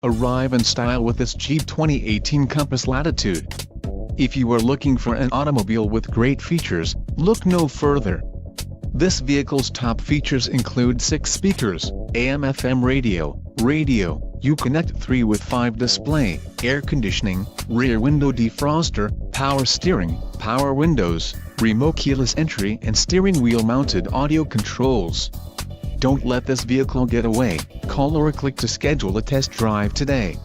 Arrive in style with this Jeep 2018 Compass Latitude. If you are looking for an automobile with great features, look no further. This vehicle's top features include 6 speakers, AM/FM radio, Uconnect 3 with 5 display, air conditioning, rear window defroster, power steering, power windows, remote keyless entry and steering wheel mounted audio controls. Don't let this vehicle get away. Call or click to schedule a test drive today.